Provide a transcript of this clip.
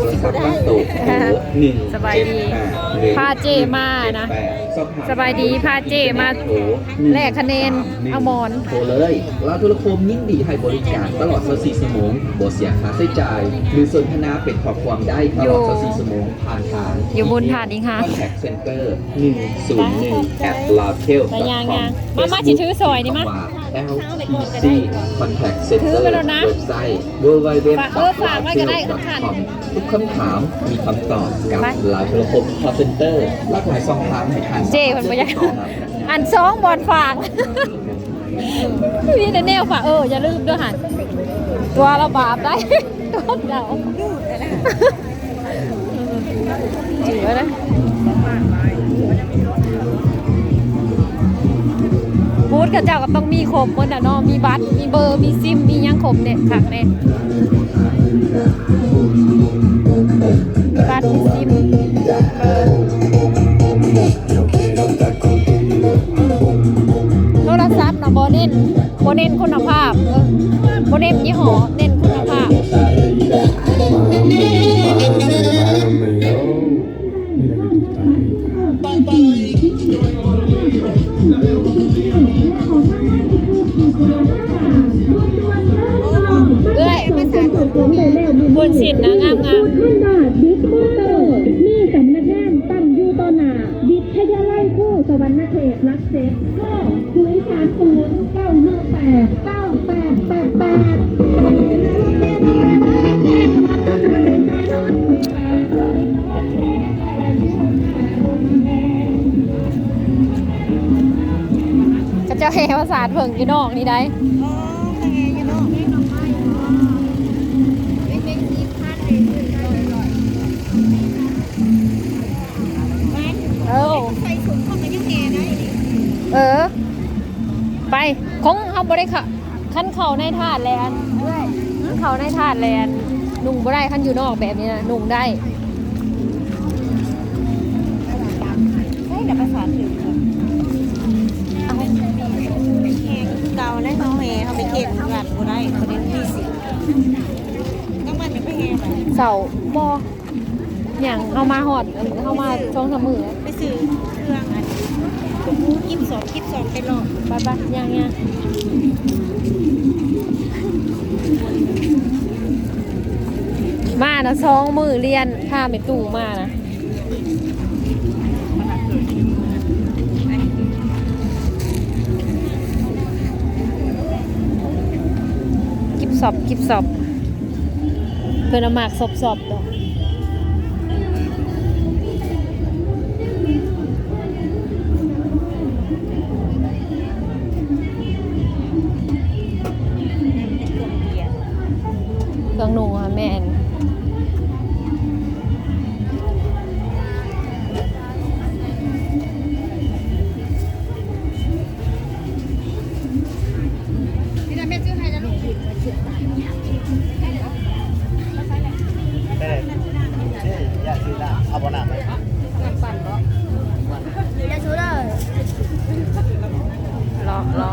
โทรศัพท์ตั้งโต๊ะ1 สบายดีพาเจมานะสบายดีพาเจมาแลกคะแนนเอาหมอนโทรเลยเราโทรคมยิ่งดีให้บริการตลอด24ชั่วโมงบ่เสียค่าใช้จ่ายหรือสนทนาเป็นข้อความได้ตลอด24ชั่วโมงผ่านทางอยู่บนถาดอีกค่ะ Contact Center 101@lavtel.com มาสิถือซอยนี่มา LTC Contact Center เว็บไซต์ www.lavtel.com ทุกคำถามมีคำตอบกับลาวโทรคม Call Center หลากหลายช่องทางให้ท่านเจมันบ่อยากอันสองบอลฝากพี่แนวฝากอย่าลืมด้วยหันตัวเราบาปได้ต้นเราถือไว้นะบูธกับเจ้าก็ต้องมีครบหมดอ่ะเนาะมีบัตรมีเบอร์มีซิมมียังครบเนี่ยถักเนี่ยมีบัตรมีซิมโทรศัพท์นะโบเน้นคุณภาพโบเน้นยี่ห้อเน้นคุณภาพบนสินนะงามบิ๊กมอเตอร์มีสำนักงานตั้งอยู่ต่อหน้าวิทยาลัยคู่สวรรณเขตรักเจ็ดก็กระเจ้าแห่ภาษาเพิ่งอยู่นอกนี่ได้ไปคงเขาบ่ได้ค่ะขั้นเข่าในถาดแลนเข่าในถาดแลนนุ่งบ่ได้ขั้นอยู่นอกแบบนี้นะนุ่งได้แต่ภาษาถึงเก่าได้เขาเฮเขาไปเก็บงานบ่ได้คนนี้มีสิต้องมันไปเฮไปเสาบ่อย่างเอามาหอดเอามาช่องทำมือไปซื้อเครื่องอันกิบสองไปหลอกไปอย่างมานะช่องมือเรียนข้าไม่ตู่มานะกิบสอบเพื่อนมากสอบต่อเครื่องนุ่งค่ะแม่นที่นั่นแม่ซื้อให้แล้วลูกอยากซื้อเอาบอลหนาไหมปั่นเนาะจะซื้อเลยรอ